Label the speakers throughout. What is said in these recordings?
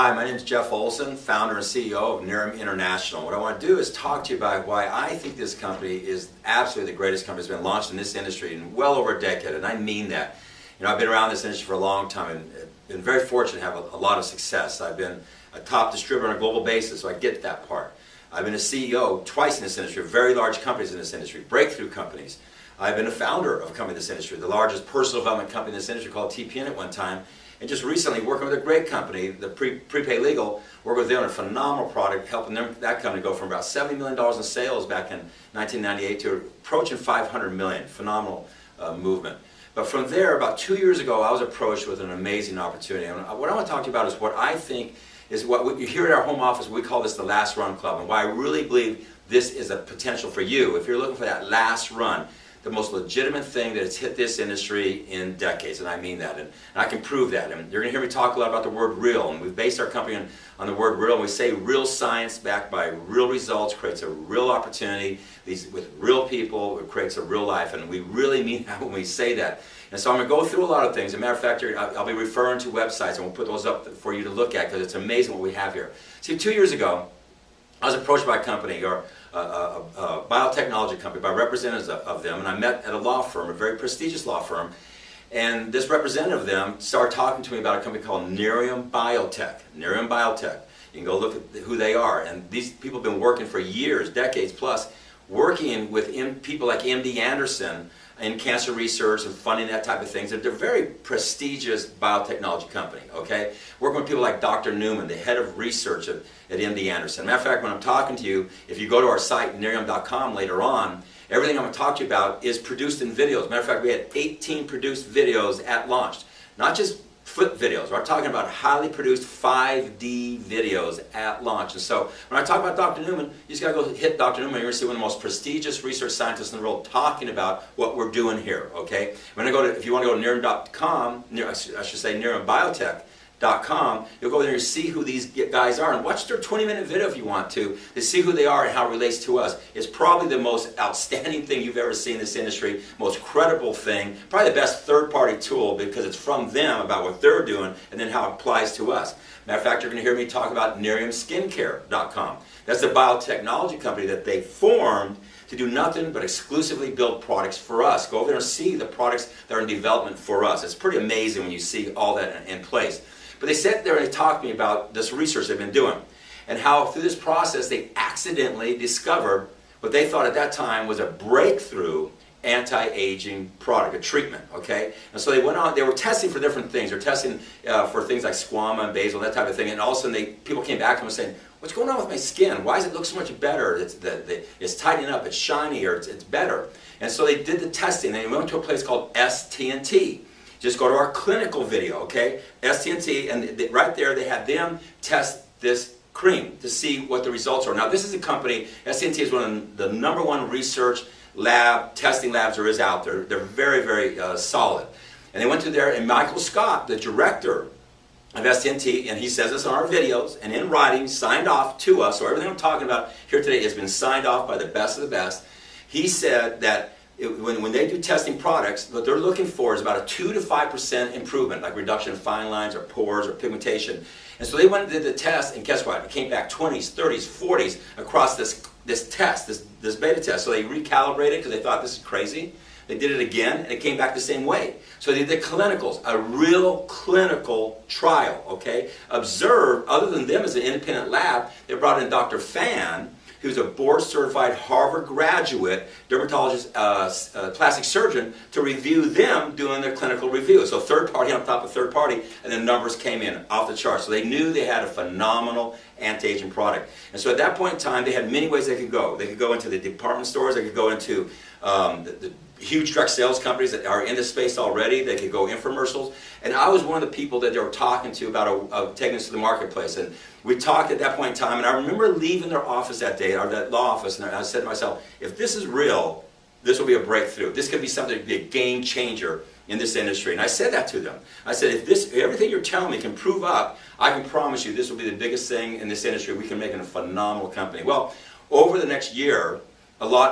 Speaker 1: Hi, my name is Jeff Olson, founder and CEO of Nerium International. What I want to do is talk to you about why I think this company is absolutely the greatest company that's been launched in this industry in well over a decade, and I mean that. You know, I've been around this industry for a long time and been very fortunate to have a lot of success. I've been a top distributor on a global basis, so I get that part. I've been a CEO twice in this industry, of very large companies in this industry, breakthrough companies. I've been a founder of a company in this industry, the largest personal development company in this industry called TPN at one time. And just recently working with a great company, the Prepay Legal, working with them on a phenomenal product, helping that company go from about $70 million in sales back in 1998 to approaching $500 million. Phenomenal movement. But from there, about 2 years ago, I was approached with an amazing opportunity. And what I want to talk to you about is what I think is what you hear at our home office. We call this the Last Run Club, and why I really believe this is a potential for you. If you're looking for that last run, the most legitimate thing that has hit this industry in decades, and I mean that, and I can prove that. And you're going to hear me talk a lot about the word real, and we've based our company on the word real, and we say real science backed by real results creates a real opportunity. With real people, it creates a real life, and we really mean that when we say that. And so I'm going to go through a lot of things. As a matter of fact, I'll be referring to websites, and we'll put those up for you to look at, because it's amazing what we have here. See, 2 years ago, I was approached by a company, or a biotechnology company, by representatives of them, and I met at a law firm, a very prestigious law firm, and this representative of them started talking to me about a company called Nerium Biotech. Nerium Biotech. You can go look at who they are, and these people have been working for years, decades plus, working with people like MD Anderson in cancer research and funding that type of things. They're a very prestigious biotechnology company, okay? Working with people like Dr. Newman, the head of research at MD Anderson. Matter of fact, when I'm talking to you, if you go to our site, nerium.com, later on, everything I'm going to talk to you about is produced in videos. Matter of fact, we had 18 produced videos at launch. Not just flip videos. We're talking about highly produced 5D videos at launch. And so when I talk about Dr. Newman, you just got to go hit Dr. Newman. You're going to see one of the most prestigious research scientists in the world talking about what we're doing here. Okay? If you want to go to Nerium.com, I should say NeriumBiotech.com, you'll go there and see who these guys are, and watch their 20-minute video if you want to see who they are and how it relates to us. It's probably the most outstanding thing you've ever seen in this industry, most credible thing, probably the best third-party tool, because it's from them about what they're doing and then how it applies to us. Matter of fact, you're going to hear me talk about NeriumSkincare.com. That's the biotechnology company that they formed to do nothing but exclusively build products for us. Go over there and see the products that are in development for us. It's pretty amazing when you see all that in place. But they sat there and they talked to me about this research they've been doing, and how through this process they accidentally discovered what they thought at that time was a breakthrough anti-aging product, a treatment, okay? And so they went on, they were testing for different things. They're testing for things like squamous and basal, that type of thing, and all of a sudden people came back to them and saying, what's going on with my skin? Why does it look so much better? It's tightening up, it's shiny, or it's better. And so they did the testing, and they went to a place called STNT. Just go to our clinical video, okay? STNT, and right there they had them test this cream to see what the results are. Now this is a company, STNT is one of the #1 research testing labs there is out there. They're very, very solid. And they went to there, and Michael Scott, the director of STNT, and he says this on our videos, and in writing, signed off to us, so everything I'm talking about here today has been signed off by the best of the best. He said that when they do testing products, what they're looking for is about a 2 to 5% improvement, like reduction in fine lines or pores or pigmentation. And so they went and did the test, and guess what? It came back 20s, 30s, 40s across this beta test. So they recalibrated because they thought this is crazy. They did it again, and it came back the same way. So they did clinicals, a real clinical trial, okay? Observe, other than them as an independent lab, they brought in Dr. Fan, who's a board-certified Harvard graduate, dermatologist, plastic surgeon, to review them doing their clinical review. So third party on top of third party, and the numbers came in off the chart. So they knew they had a phenomenal anti-aging product. And so at that point in time, they had many ways they could go. They could go into the department stores, they could go into the huge direct sales companies that are in this space already. They could go infomercials. And I was one of the people that they were talking to about taking this to the marketplace. And we talked at that point in time, and I remember leaving their office that day, or that law office, and I said to myself, if this is real, this will be a breakthrough. This could be something to be a game changer in this industry. And I said that to them. I said, if everything you're telling me can prove up, I can promise you this will be the biggest thing in this industry. We can make it a phenomenal company. Well, over the next year,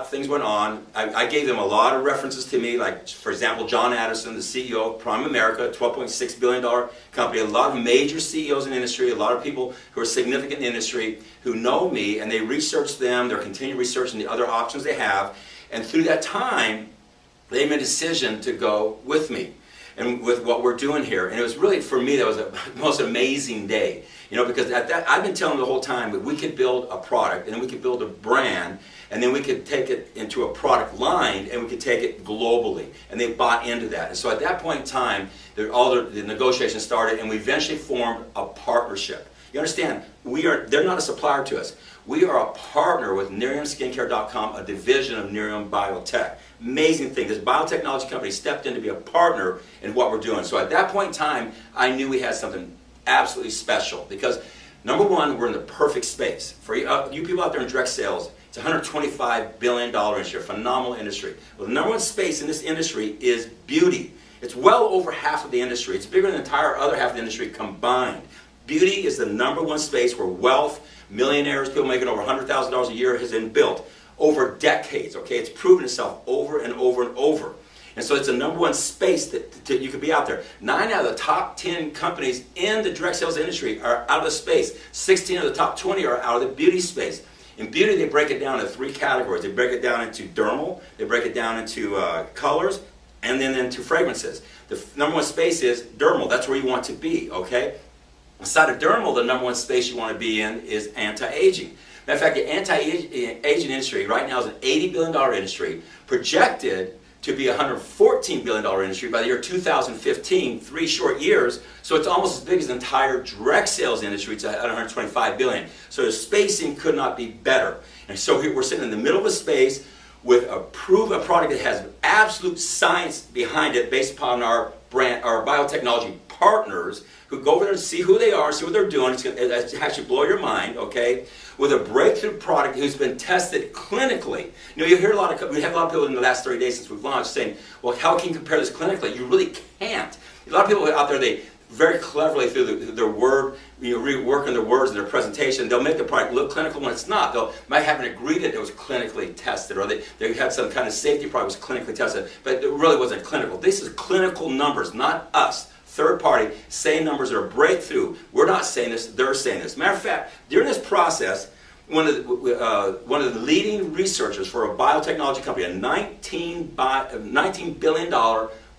Speaker 1: things went on. I gave them a lot of references to me, like, for example, John Addison, the CEO of Prime America, $12.6 billion company, a lot of major CEOs in the industry, a lot of people who are significant in the industry who know me, and they research them, they're continuing researching the other options they have, and through that time, they made a decision to go with me and with what we're doing here. And it was really, for me, that was the most amazing day. You know, because I've been telling them the whole time that we could build a product, and then we could build a brand, and then we could take it into a product line, and we could take it globally. And they bought into that. And so at that point in time, all the negotiations started, and we eventually formed a partnership. You understand, they're not a supplier to us. We are a partner with NiriumSkincare.com, a division of Nirium Biotech. Amazing thing. This biotechnology company stepped in to be a partner in what we're doing. So at that point in time, I knew we had something absolutely special, because number one, we're in the perfect space. For you people out there in direct sales, it's a $125 billion industry, a phenomenal industry. Well, the number one space in this industry is beauty. It's well over half of the industry. It's bigger than the entire other half of the industry combined. Beauty is the number one space where wealth, millionaires, people making over $100,000 a year has been built over decades, okay? It's proven itself over and over and over. And so it's the number one space that you could be out there. 9 out of the top 10 companies in the direct sales industry are out of the space. 16 of the top 20 are out of the beauty space. In beauty, they break it down into 3 categories. They break it down into dermal, they break it down into colors, and then into fragrances. The number one space is dermal. That's where you want to be, okay? Inside of dermal, the number one space you want to be in is anti-aging. Matter of fact, the anti-aging industry right now is an $80 billion industry, projected to be a $114 billion industry by the year 2015, 3 short years. So it's almost as big as the entire direct sales industry. It's at $125 billion. So the spacing could not be better. And so here we're sitting in the middle of a space with a product that has absolute science behind it, based upon our brand, our biotechnology partners, who go over there and see who they are, see what they're doing. It's going to actually blow your mind, okay? With a breakthrough product who's been tested clinically. You know, we have a lot of people in the last 30 days since we've launched saying, well, how can you compare this clinically? You really can't. A lot of people out there, they very cleverly through their word, reworking their words in their presentation, they'll make the product look clinical when it's not. They might have an ingredient that was clinically tested, or they had some kind of safety product that was clinically tested, but it really wasn't clinical. This is clinical numbers, not us. Third party, saying numbers are a breakthrough. We're not saying this, they're saying this. Matter of fact, during this process, one of the leading researchers for a biotechnology company, a $19 billion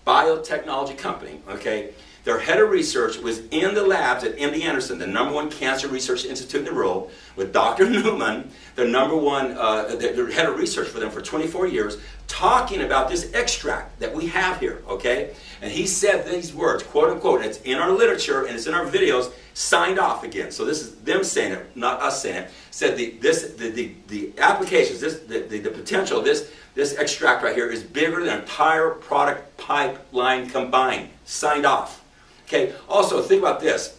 Speaker 1: biotechnology company, okay, their head of research was in the labs at MD Anderson, the number one cancer research institute in the world, with Dr. Newman, the number one, the head of research for them for 24 years, talking about this extract that we have here, okay? And he said these words, quote unquote, and it's in our literature and it's in our videos, signed off again. So this is them saying it, not us saying it. Said the applications, the potential of this extract right here is bigger than entire product pipeline combined. Signed off. Okay, also think about this.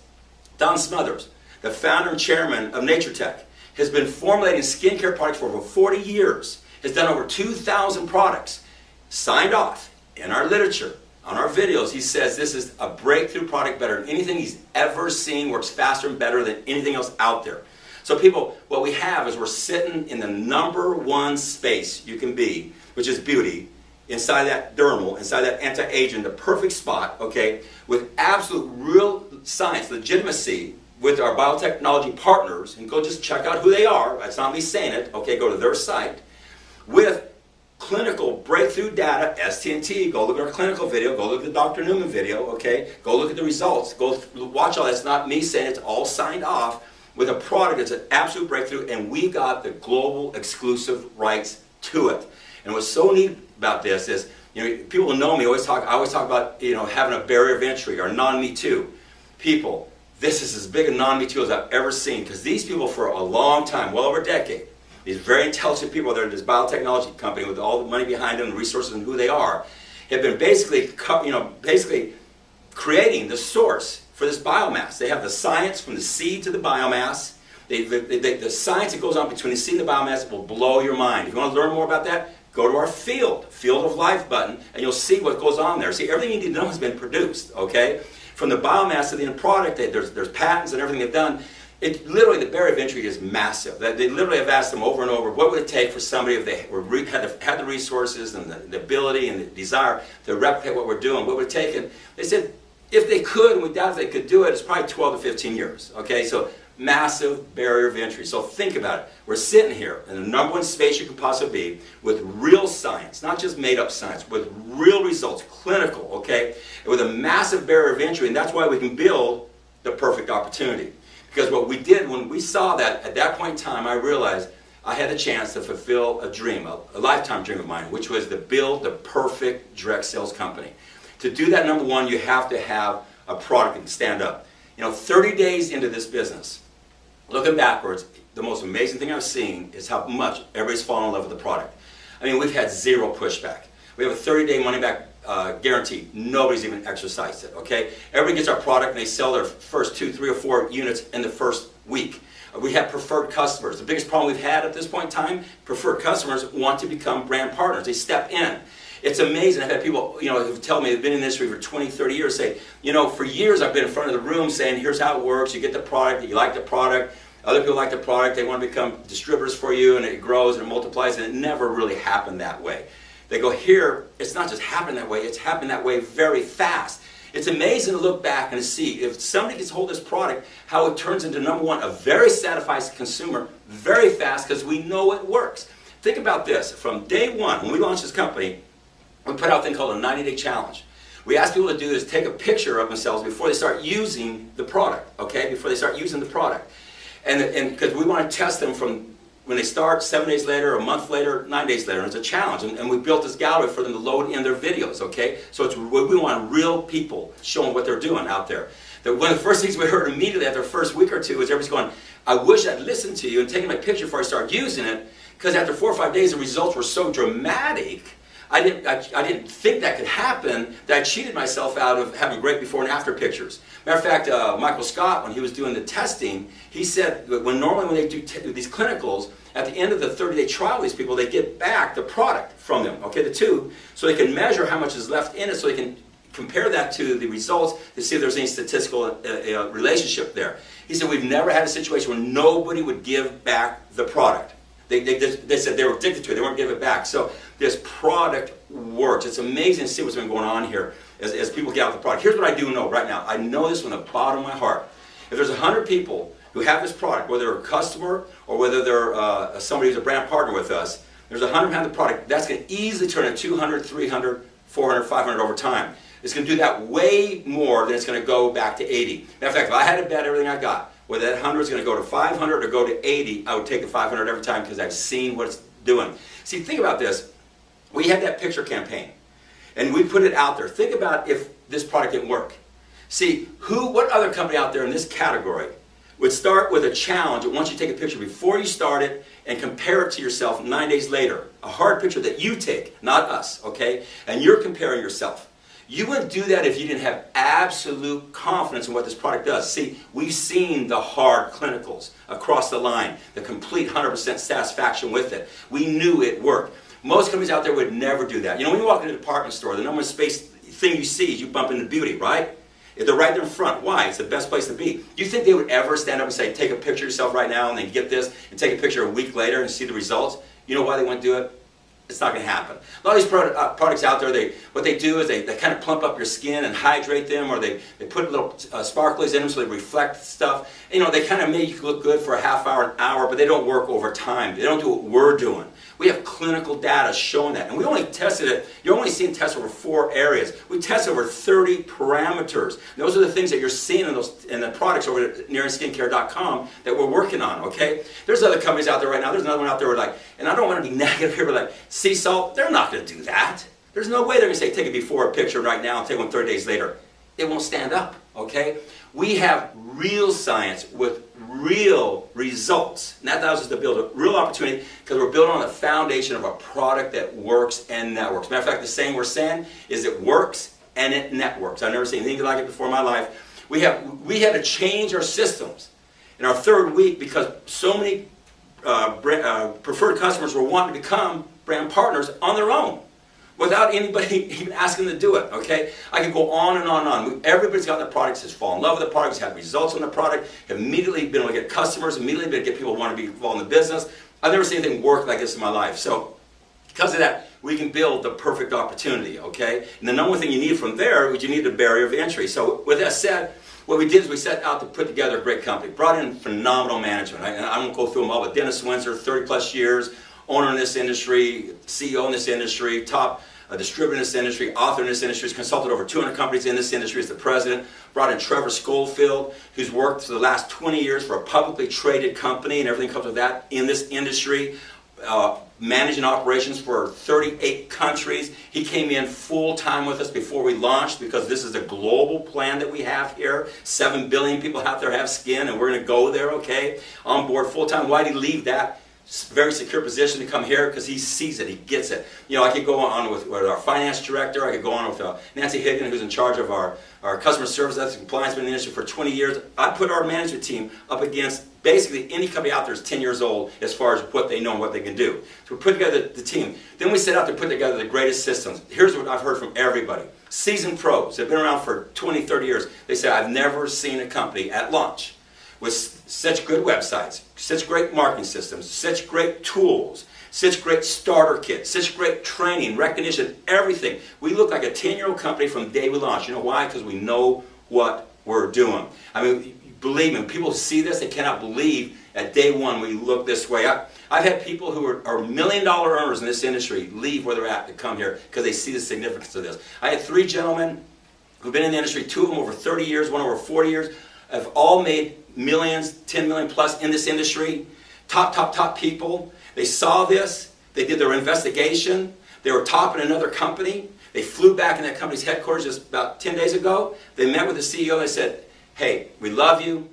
Speaker 1: Don Smothers, the founder and chairman of NatureTech, has been formulating skincare products for over 40 years, has done over 2,000 products, signed off in our literature, on our videos. He says this is a breakthrough product, better than anything he's ever seen, works faster and better than anything else out there. So people, what we have is we're sitting in the number one space you can be, which is beauty, inside that dermal, inside that anti-aging, the perfect spot, okay, with absolute real science, legitimacy, with our biotechnology partners, and go just check out who they are, that's not me saying it, okay, go to their site, with clinical breakthrough data, STNT, go look at our clinical video, go look at the Dr. Newman video, okay, go look at the results, go watch all that, it's not me saying it, it's all signed off, with a product that's an absolute breakthrough, and we got the global exclusive rights to it. And what's so neat about this is, you know, people who know me I always talk about, you know, having a barrier of entry or non-me too. People, this is as big a non-me too as I've ever seen, because these people for a long time, well over a decade, these very intelligent people that are in this biotechnology company with all the money behind them, the resources and who they are, have been basically, you know, creating the source for this biomass. They have the science from the seed to the biomass. The science that goes on between the seed and the biomass will blow your mind. If you want to learn more about that, go to our Field of Life button, and you'll see what goes on there. See, everything you need to know has been produced, okay? From the biomass to the end product, there's patents and everything they've done. It literally, the barrier of entry is massive. They literally have asked them over and over, what would it take for somebody if they had the resources and the ability and the desire to replicate what we're doing? What would it take? And they said, if they could, and we doubt if they could do it, it's probably 12 to 15 years. Okay, so massive barrier of entry. So think about it. We're sitting here in the number one space you can possibly be with real science, not just made up science, with real results, clinical, okay, and with a massive barrier of entry, and that's why we can build the perfect opportunity. Because what we did when we saw that, at that point in time, I realized I had a chance to fulfill a dream, a lifetime dream of mine, which was to build the perfect direct sales company. To do that, number one, you have to have a product that can stand up. 30 days into this business, looking backwards, the most amazing thing I've seen is how much everybody's fallen in love with the product. I mean, we've had zero pushback. We have a 30-day money-back guarantee. Nobody's even exercised it, okay? Everybody gets our product and they sell their first 2, 3, or 4 units in the first week. We have preferred customers. The biggest problem we've had at this point in time, preferred customers want to become brand partners. They step in. It's amazing. I've had people, who tell me they've been in this industry for 20, 30 years say, for years I've been in front of the room saying, here's how it works. You get the product, you like the product. Other people like the product. They want to become distributors for you, and it grows and it multiplies, and it never really happened that way. They go, here, it's not just happened that way, it's happened that way very fast. It's amazing to look back and to see if somebody gets hold of this product, how it turns into, number one, a very satisfied consumer very fast because we know it works. Think about this. From day one, when we launched this company, we put out a thing called a 90-day challenge. We ask people to do is take a picture of themselves before they start using the product, okay? Before they start using the product. And because we want to test them from when they start, 7 days later, a month later, 9 days later. And it's a challenge. And we built this gallery for them to load in their videos, okay? So we want real people showing what they're doing out there. One of the first things we heard immediately after the first week or two was everybody's going, I wish I'd listened to you and taken my picture before I started using it, because after 4 or 5 days, the results were so dramatic. I didn't think that could happen, that I cheated myself out of having great before and after pictures. Matter of fact, Michael Scott, when he was doing the testing, he said that normally when they do these clinicals, at the end of the 30-day trial, these people, they get back the product from them, okay, the tube, so they can measure how much is left in it, so they can compare that to the results to see if there's any statistical relationship there. He said, we've never had a situation where nobody would give back the product. They said they were addicted to it. They weren't giving it back. So this product works. It's amazing to see what's been going on here as people get out the product. Here's what I do know right now. I know this from the bottom of my heart. If there's 100 people who have this product, whether they're a customer or whether they're somebody who's a brand partner with us, there's 100 who have the product. That's going to easily turn into 200, 300, 400, 500 over time. It's going to do that way more than it's going to go back to 80. Matter of fact, if I had to bet everything I got, whether that 100 is going to go to 500 or go to 80, I would take the 500 every time because I've seen what it's doing. See, think about this. We had that picture campaign, and we put it out there. Think about if this product didn't work. See, what other company out there in this category would start with a challenge that once you take a picture before you start it and compare it to yourself 9 days later, a hard picture that you take, not us, okay? And you're comparing yourself. You wouldn't do that if you didn't have absolute confidence in what this product does. See, we've seen the hard clinicals across the line, the complete 100% satisfaction with it. We knew it worked. Most companies out there would never do that. When you walk into a department store, the number one thing you see is you bump into beauty, right? If they're right there in front, why? It's the best place to be. Do you think they would ever stand up and say, take a picture of yourself right now and then get this and take a picture a week later and see the results? You know why they wouldn't do it? It's not going to happen. A lot of these products out there, what they do is they kind of plump up your skin and hydrate them, or they put little sparklies in them so they reflect stuff. They kind of make you look good for a half hour, an hour, but they don't work over time. They don't do what we're doing. We have clinical data showing that. And we only tested it, you're only seeing tests over 4 areas. We tested over 30 parameters. And those are the things that you're seeing in the products over at NearandSkincare.com that we're working on, okay? There's other companies out there right now. There's another one out there where and I don't want to be negative here, but sea salt, they're not going to do that. There's no way they're going to say, take a before picture right now and take one 30 days later. It won't stand up, okay? We have real science with real results. And that allows us to build a real opportunity because we're building on the foundation of a product that works and networks. Matter of fact, the saying we're saying is it works and it networks. I've never seen anything like it before in my life. We had to change our systems in our 3rd week because so many preferred customers were wanting to become brand partners on their own. without anybody even asking them to do it, okay? I can go on and on and on. Everybody's gotten the product, has fallen in love with the product, has had results on the product, have immediately been able to get customers, immediately been able to get people who want to be involved in the business. I've never seen anything work like this in my life. So because of that, we can build the perfect opportunity, okay? And the number one thing you need from there is you need a barrier of entry. So with that said, what we did is we set out to put together a great company, brought in phenomenal management. I won't go through them all, but Dennis Windsor, 30 plus years, owner in this industry, CEO in this industry, top distributor in this industry, author in this industry, has consulted over 200 companies in this industry as the president, brought in Trevor Schofield, who's worked for the last 20 years for a publicly traded company and everything comes with that in this industry, managing operations for 38 countries. He came in full-time with us before we launched because this is a global plan that we have here. 7 billion people out there have skin and we're going to go there, okay? On board full-time. Why did he leave that very secure position to come here? Because he sees it, he gets it. You know, I could go on with our finance director, I could go on with Nancy Higgin, who's in charge of our customer service, that's compliance, been in the industry for 20 years. I put our management team up against basically any company out there is 10 years old as far as what they know and what they can do. So we put together the team. Then we set out to put together the greatest systems. Here's what I've heard from everybody. Seasoned pros, they've been around for 20, 30 years. They say, I've never seen a company at launch with such good websites, such great marketing systems, such great tools, such great starter kits, such great training, recognition, everything. We look like a 10-year-old company from the day we launched. You know why? Because we know what we're doing. I mean, believe me, when people see this, they cannot believe at day one we look this way. I've had people who are million-dollar earners in this industry leave where they're at to come here because they see the significance of this. I had 3 gentlemen who've been in the industry, 2 of them over 30 years, 1 over 40 years, have all made millions, 10 million plus in this industry. Top people. They saw this. They did their investigation. They were top in another company. They flew back in that company's headquarters just about 10 days ago. They met with the CEO. They said, hey, we love you,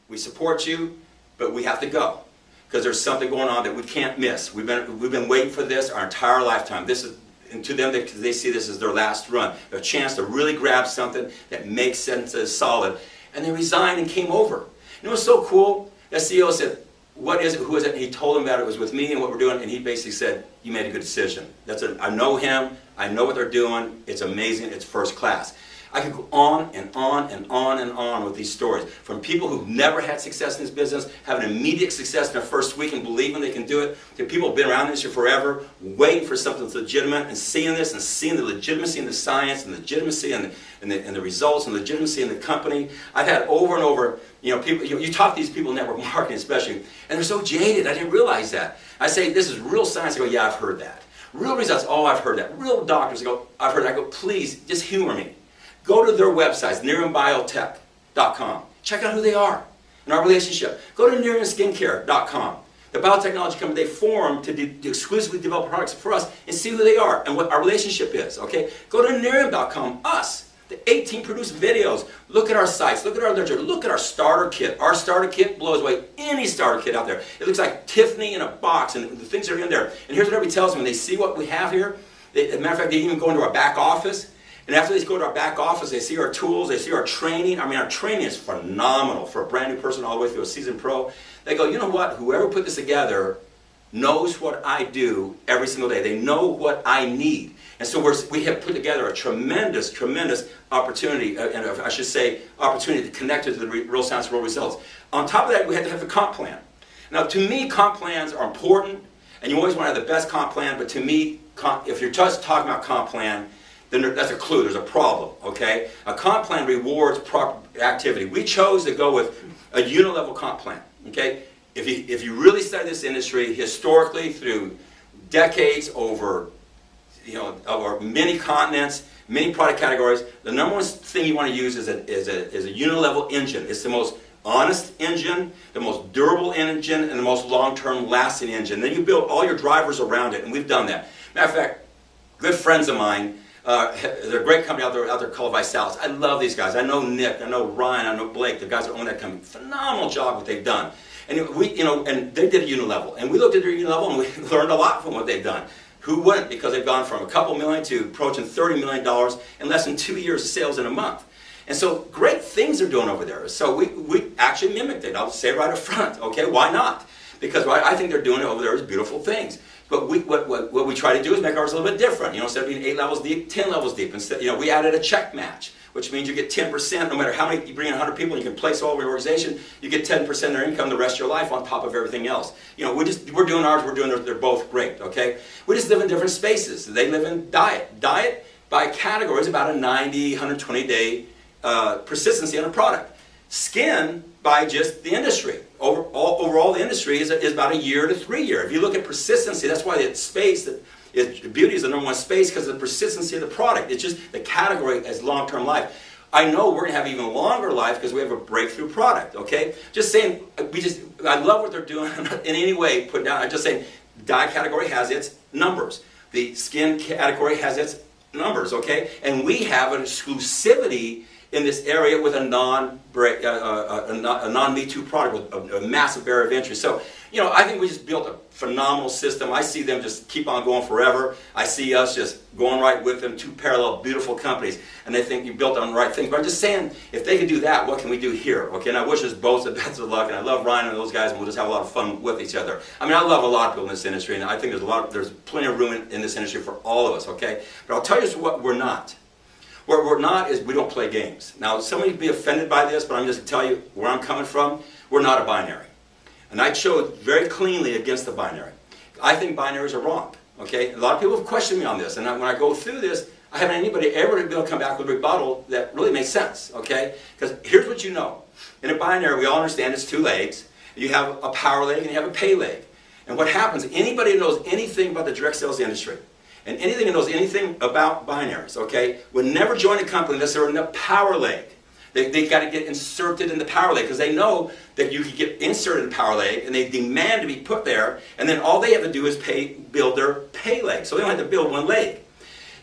Speaker 1: we support you, but we have to go because there's something going on that we can't miss. We've been waiting for this our entire lifetime. This is, and to them, they see this as their last run, a chance to really grab something that makes sense, is solid. And they resigned and came over. You know what's so cool? That CEO said, what is it, who is it? And he told them about it was with me and what we're doing, and he basically said, you made a good decision. I know him, I know what they're doing, it's amazing, it's first class. I could go on and on and on and on with these stories. From people who've never had success in this business, having immediate success in their first week and believing they can do it, to people who've been around this industry forever, waiting for something that's legitimate and seeing this and seeing the legitimacy in the science and legitimacy in the results and legitimacy in the company. I've had over and over, you know, people, you talk to these people in network marketing especially, and they're so jaded. I didn't realize that. I say, this is real science. They go, yeah, I've heard that. Real results, oh, I've heard that. Real doctors go, I've heard that. I go, please, just humor me. Go to their websites, NeriumBiotech.com. Check out who they are and our relationship. Go to NeriumSkincare.com. The biotechnology company, they form to exclusively develop products for us and see who they are and what our relationship is, okay? Go to Nerium.com, us. The 18 produced videos. Look at our sites, look at our literature, look at our starter kit. Our starter kit blows away any starter kit out there. It looks like Tiffany in a box and the things that are in there. And here's what everybody tells me when they see what we have here. As a matter of fact, they even go into our back office. And after they go to our back office, they see our tools, they see our training. I mean, our training is phenomenal for a brand new person all the way through a seasoned pro. They go, you know what, whoever put this together knows what I do every single day. They know what I need. And so we have put together a tremendous, tremendous opportunity, and I should say opportunity to connect it to the real science, real results. On top of that, we had to have the comp plan. Now, to me, comp plans are important, and you always want to have the best comp plan, but to me, if you're just talking about comp plan, then that's a clue, there's a problem, okay? A comp plan rewards proper activity. We chose to go with a unilevel comp plan, okay? If you really study this industry historically through decades over, you know, over many continents, many product categories, the number one thing you want to use is a unilevel engine. It's the most honest engine, the most durable engine, and the most long-term lasting engine. Then you build all your drivers around it, and we've done that. Matter of fact, good friends of mine, they're a great company out there called Visalis. I love these guys. I know Nick, I know Ryan, I know Blake, the guys that own that company. Phenomenal job what they've done. And we, you know, and they did a unilevel. And we looked at their unilevel and we learned a lot from what they've done. Who wouldn't? Because they've gone from a couple million to approaching $30 million in less than 2 years of sales in a month. And so great things they're doing over there. So we actually mimicked it. I'll say it right up front. Okay, why not? Because what I think they're doing over there is beautiful things. But what we try to do is make ours a little bit different. Instead of being 8 levels deep, 10 levels deep. Instead, we added a check match, which means you get 10%, no matter how many, you bring in 100 people, and you can place all over your organization, you get 10% of their income the rest of your life on top of everything else. We're doing ours, we're doing theirs, they're both great, okay? We just live in different spaces. They live in diet. Diet, by category, is about a 90, 120 day persistency on a product. Skin, by just the industry. Overall, the industry is about a year to 3 year. If you look at persistency, that's why the space, beauty is the number one space because of the persistency of the product. It's just the category as long-term life. I know we're going to have even longer life because we have a breakthrough product, okay? Just saying, I love what they're doing in any way put down. I'm just saying, dye category has its numbers. The skin category has its numbers, okay? And we have an exclusivity in this area with a non-Me Too product with a massive barrier of entry. So, I think we just built a phenomenal system. I see them just keep on going forever. I see us just going right with them, 2 parallel, beautiful companies, and they think you built on the right things. But I'm just saying, if they can do that, what can we do here? Okay, and I wish us both the best of luck, and I love Ryan and those guys, and we'll just have a lot of fun with each other. I love a lot of people in this industry, and I think there's plenty of room in this industry for all of us, okay? But I'll tell you what we're not. What we're not is we don't play games. Now, somebody will be offended by this, but I'm just going to tell you where I'm coming from. We're not a binary. And I showed very cleanly against the binary. I think binaries are wrong. Okay? A lot of people have questioned me on this. And when I go through this, I haven't anybody ever be able to come back with a rebuttal that really makes sense. Okay? Because here's what you know. In a binary, we all understand it's 2 legs. You have a power leg and you have a pay leg. And what happens, anybody who knows anything about the direct sales industry, and anything that knows anything about binaries, okay, would never join a company unless they're in the power leg. They've got to get inserted in the power leg because they know that you can get inserted in the power leg and they demand to be put there, and then all they have to do is build their pay leg. So they don't have to build one leg.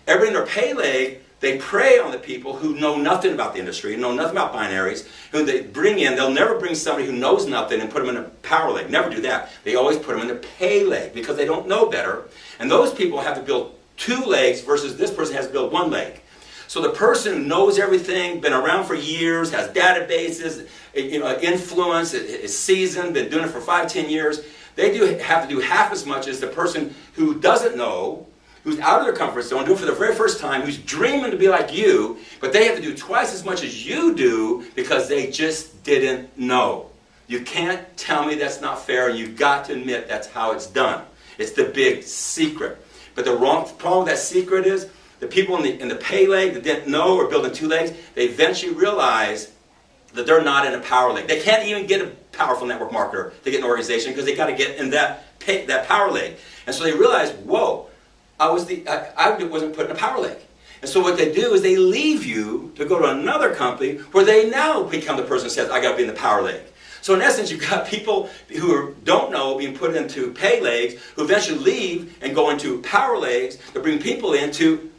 Speaker 1: Everybody in their pay leg, they prey on the people who know nothing about the industry, know nothing about binaries, who they bring in. They'll never bring somebody who knows nothing and put them in a power leg. Never do that. They always put them in the pay leg because they don't know better. And those people have to build 2 legs versus this person has to build 1 leg. So the person who knows everything, been around for years, has databases, influence, is seasoned, been doing it for 5, 10 years, they have to do half as much as the person who doesn't know, who's out of their comfort zone, doing it for the very first time, who's dreaming to be like you, but they have to do twice as much as you do because they just didn't know. You can't tell me that's not fair, and you've got to admit that's how it's done. It's the big secret. But the problem with that secret is the people in the pay leg that didn't know or building 2 legs, they eventually realize that they're not in a power leg. They can't even get a powerful network marketer to get an organization because they got to get in that power leg. And so they realize, whoa, I wasn't put in a power leg. And so what they do is they leave you to go to another company where they now become the person who says, I got to be in the power leg. So in essence, you've got people who don't know being put into pay legs, who eventually leave and go into power legs to bring people into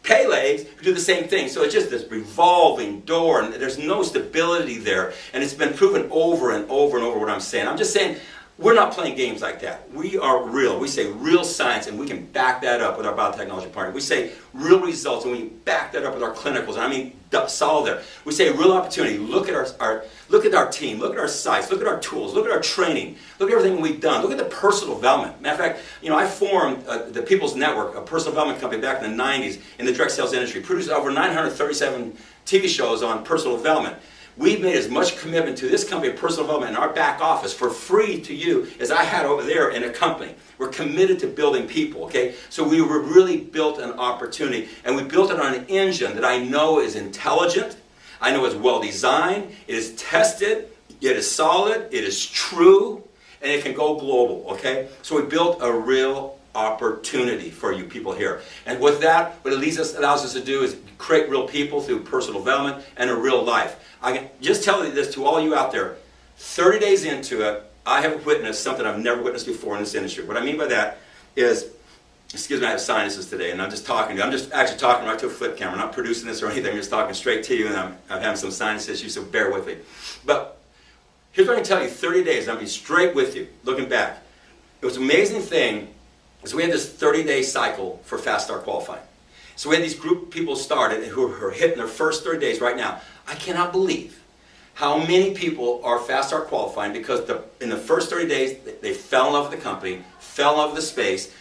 Speaker 1: pay legs who do the same thing. So it's just this revolving door, and there's no stability there. And it's been proven over and over and over what I'm saying. I'm just saying, we're not playing games like that. We are real. We say real science, and we can back that up with our biotechnology partner. We say real results, and we can back that up with our clinicals. And I mean, solid there. We say real opportunity. Look at our team. Look at our sites. Look at our tools. Look at our training. Look at everything we've done. Look at the personal development. Matter of fact, I formed the People's Network, a personal development company back in the 90s in the direct sales industry. Produced over 937 TV shows on personal development. We've made as much commitment to this company of personal development in our back office for free to you as I had over there in a company. We're committed to building people, okay? So we really built an opportunity, and we built it on an engine that I know is intelligent, I know is well designed, it is tested, it is solid, it is true, and it can go global, okay? So we built a real opportunity for you people here. And with that, what it allows us to do is create real people through personal development and a real life. I can just tell you this to all you out there, 30 days into it, I have witnessed something I've never witnessed before in this industry. What I mean by that is, excuse me, I have sinuses today, and I'm just talking actually talking right to a flip camera, not producing this or anything, I'm just talking straight to you, and I'm having some sinus issues, so bear with me. But here's what I can tell you, 30 days, and I'll be straight with you, looking back. It was an amazing thing. So we had this 30-day cycle for Fast Start qualifying. So we had these group of people started who are hitting their first 30 days right now. I cannot believe how many people are Fast Start qualifying because in the first 30 days they fell in love with the company, fell in love with the space,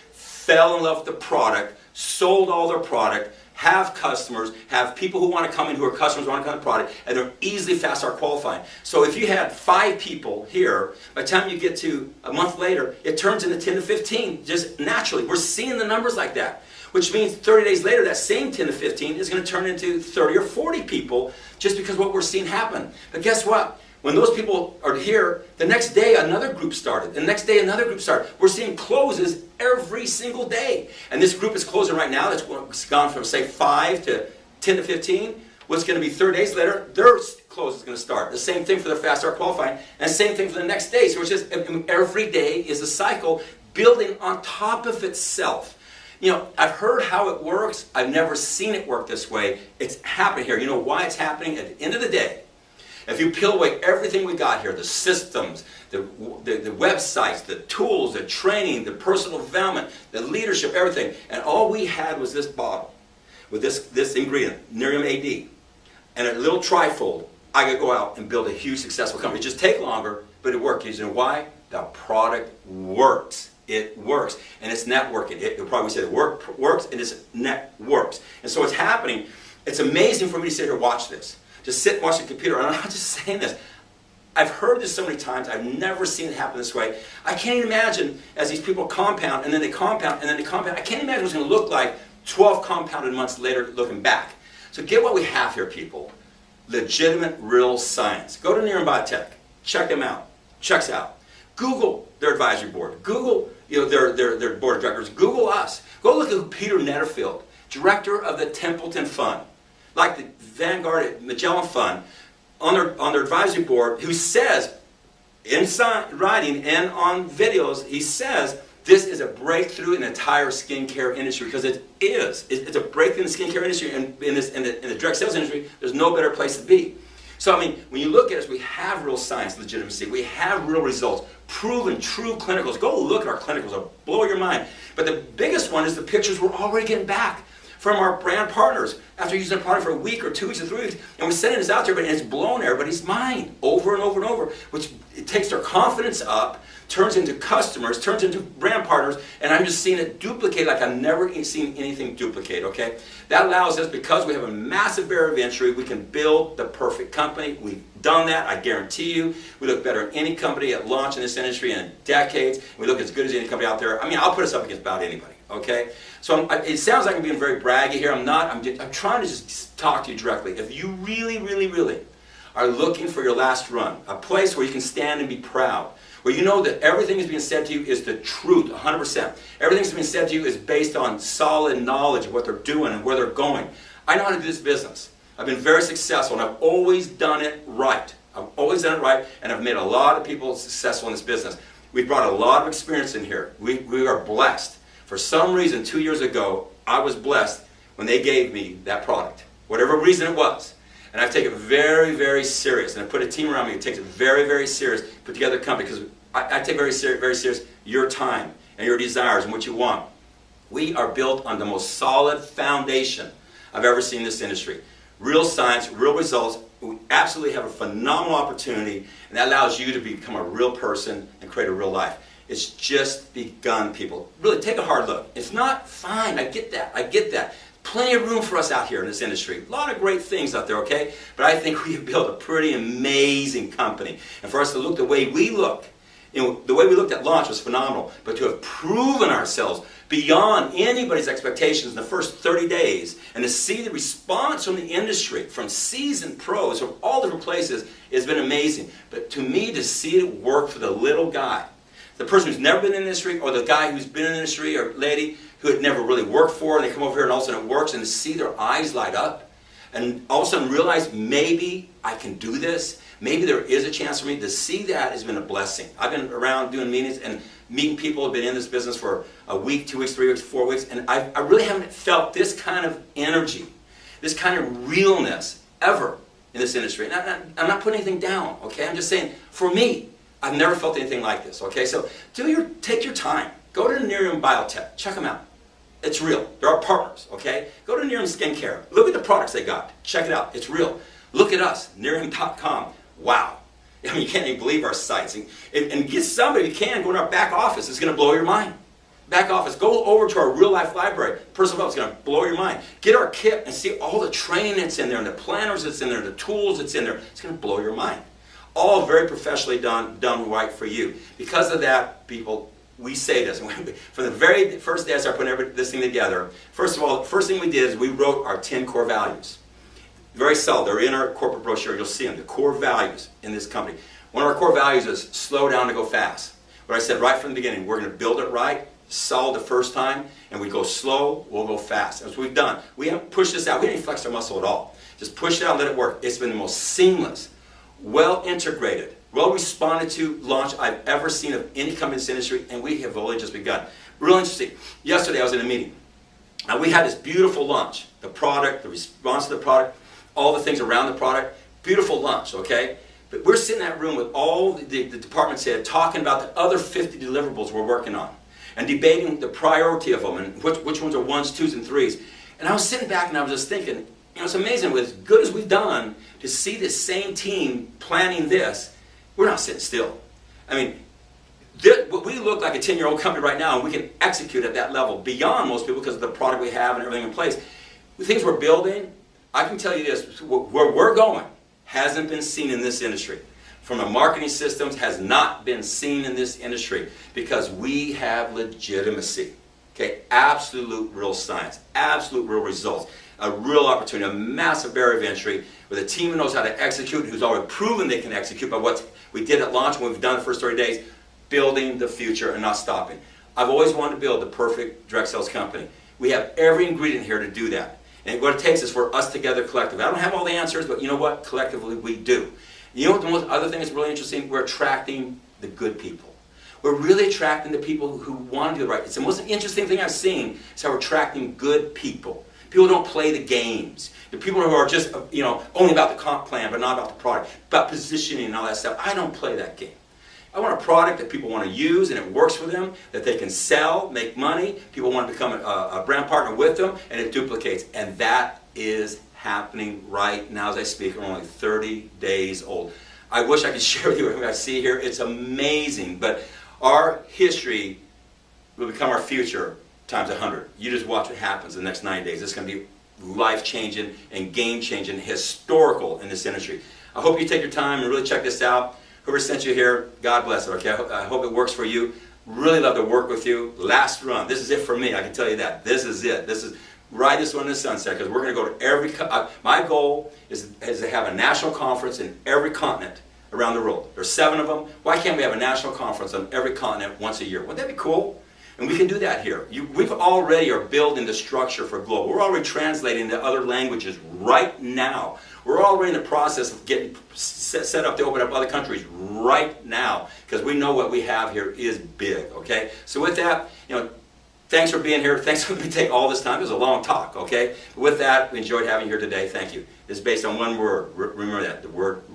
Speaker 1: fell in love with the product, sold all their product, have customers, have people who want to come in who are customers who want to come to the product, and they're easily fast start qualifying. So if you had 5 people here, by the time you get to a month later, it turns into 10 to 15, just naturally. We're seeing the numbers like that, which means 30 days later, that same 10 to 15 is going to turn into 30 or 40 people just because what we're seeing happen. But guess what? When those people are here, the next day another group started. The next day another group started. We're seeing closes every single day. And this group is closing right now. That's gone from, say, 5 to 10 to 15. What's going to be 30 days later, their close is going to start. The same thing for their fast start qualifying. And the same thing for the next day. So it's just every day is a cycle building on top of itself. You know, I've heard how it works. I've never seen it work this way. It's happening here. You know why it's happening? At the end of the day, if you peel away everything we got here, the systems, the websites, the tools, the training, the personal development, the leadership, everything, and all we had was this bottle with this ingredient, Nerium AD, and a little trifold, I could go out and build a huge successful company. It just take longer, but it worked. You know why? The product works. It works. And it's networking. You'll probably say it works and it's networks. And so what's happening, it's amazing for me to sit here and watch this. Just sit and watch the computer. And I'm not just saying this. I've heard this so many times. I've never seen it happen this way. I can't even imagine as these people compound and then they compound and then they compound. I can't imagine what it's going to look like 12 compounded months later looking back. So get what we have here, people. Legitimate, real science. Go to Nerium Biotech. Check them out. Checks out. Google their advisory board. Google their board of directors. Google us. Go look at Peter Netterfield, director of the Templeton Fund, like the Vanguard Magellan Fund, on their advisory board, who says, in writing and on videos, he says, this is a breakthrough in the entire skincare industry, because it is. It's a breakthrough in the skincare industry, and in the direct sales industry, there's no better place to be. So, I mean, when you look at us, we have real science legitimacy. We have real results, proven, true clinicals. Go look at our clinicals. They'll blow your mind. But the biggest one is the pictures we're already getting back from our brand partners after using the product for a week or 2 weeks or 3 weeks. And we're sending this out there, and it's blown everybody's mind over and over and over, which it takes their confidence up, turns into customers, turns into brand partners, and I'm just seeing it duplicate like I've never seen anything duplicate, okay? That allows us, because we have a massive barrier of entry, we can build the perfect company. We've done that, I guarantee you. We look better than any company at launch in this industry in decades. We look as good as any company out there. I mean, I'll put us up against about anybody, okay? So it sounds like I'm being very braggy here. I'm not. I'm trying to just talk to you directly. If you really, really, really are looking for your last run, a place where you can stand and be proud, where you know that everything that's being said to you is the truth, 100%. Everything that's being said to you is based on solid knowledge of what they're doing and where they're going. I know how to do this business. I've been very successful, and I've always done it right. I've always done it right, and I've made a lot of people successful in this business. We've brought a lot of experience in here. We are blessed. For some reason, 2 years ago, I was blessed when they gave me that product, whatever reason it was. And I take it very, very serious. And I put a team around me that takes it very, very serious, put together a company, because I take very serious your time and your desires and what you want. We are built on the most solid foundation I've ever seen in this industry. Real science, real results. We absolutely have a phenomenal opportunity, and that allows you to become a real person and create a real life. It's just begun, people. Really, take a hard look. It's not fine. I get that. I get that. Plenty of room for us out here in this industry. A lot of great things out there, okay? But I think we have built a pretty amazing company. And for us to look the way we look, you know, the way we looked at launch was phenomenal. But to have proven ourselves beyond anybody's expectations in the first 30 days, and to see the response from the industry, from seasoned pros, from all different places, has been amazing. But to me, to see it work for the little guy, the person who's never been in the industry, or the guy who's been in the industry, or lady who had never really worked for, and they come over here and all of a sudden it works, and to see their eyes light up, and all of a sudden realize, maybe I can do this, maybe there is a chance for me, to see that has been a blessing. I've been around doing meetings and meeting people who have been in this business for a week, 2 weeks, 3 weeks, 4 weeks, and I really haven't felt this kind of energy, this kind of realness ever in this industry. And I'm not putting anything down, okay? I'm just saying, for me, I've never felt anything like this, okay? So take your time. Go to Nerium Biotech. Check them out. It's real. They're our partners, okay? Go to Nerium Skincare. Look at the products they got. Check it out. It's real. Look at us, Nerium.com. Wow. I mean, you can't even believe our sites. And get somebody, if you can, go in our back office. It's going to blow your mind. Back office, go over to our real life library. First of all, it's going to blow your mind. Get our kit and see all the training that's in there, and the planners that's in there, the tools that's in there. It's going to blow your mind. All very professionally done right for you. Because of that, people, we say this. From the very first day I started putting this thing together, first of all, the first thing we did is we wrote our 10 core values. Very subtle. They're in our corporate brochure. You'll see them. The core values in this company. One of our core values is slow down to go fast. What I said right from the beginning, we're going to build it right, solid the first time, and we go slow, we'll go fast. That's what we've done. We haven't pushed this out. We haven't flexed our muscle at all. Just push it out and let it work. It's been the most seamless, well integrated, well responded to launch I've ever seen of any company in this industry, and we have only just begun. Real interesting. Yesterday I was in a meeting. Now we had this beautiful launch. The product, the response to the product, all the things around the product. Beautiful launch, okay? But we're sitting in that room with all the departments head talking about the other 50 deliverables we're working on and debating the priority of them and which ones are ones, twos, and threes. And I was sitting back and I was just thinking, you know, it's amazing with as good as we've done to see this same team planning this, we're not sitting still. I mean, we look like a 10-year-old company right now, and we can execute at that level beyond most people because of the product we have and everything in place. The things we're building, I can tell you this, where we're going hasn't been seen in this industry. From the marketing systems has not been seen in this industry because we have legitimacy. Okay, absolute real science, absolute real results, a real opportunity, a massive barrier of entry with a team who knows how to execute, who's already proven they can execute by what we did at launch when we've done the first 30 days, building the future and not stopping. I've always wanted to build the perfect direct sales company. We have every ingredient here to do that. And what it takes is for us together collectively. I don't have all the answers, but you know what? Collectively we do. You know what the most other thing that's really interesting? We're attracting the good people. We're really attracting the people who want to do the right. It's the most interesting thing I've seen is how we're attracting good people. People who don't play the games. The people who are just, you know, only about the comp plan, but not about the product, about positioning and all that stuff. I don't play that game. I want a product that people want to use and it works for them, that they can sell, make money, people want to become a brand partner with them, and it duplicates. And that is happening right now as I speak. We're only 30 days old. I wish I could share with you what I see here. It's amazing. But our history will become our future times 100. You just watch what happens in the next 9 days. It's going to be life-changing and game-changing, historical in this industry. I hope you take your time and really check this out. Whoever sent you here, God bless it, okay? I hope it works for you. Really love to work with you. Last run. This is it for me, I can tell you that. This is it. This is, ride this one in the sunset, because we're going to go to every, my goal is to have a national conference in every continent around the world. There's 7 of them. Why can't we have a national conference on every continent once a year? Wouldn't that be cool? And we can do that here. We've already are building the structure for global. We're already translating to other languages right now. We're already in the process of getting set up to open up other countries right now, because we know what we have here is big, okay? So with that, you know, thanks for being here. Thanks for letting me take all this time. It was a long talk, okay? With that, we enjoyed having you here today. Thank you. It's based on one word. Remember that, the word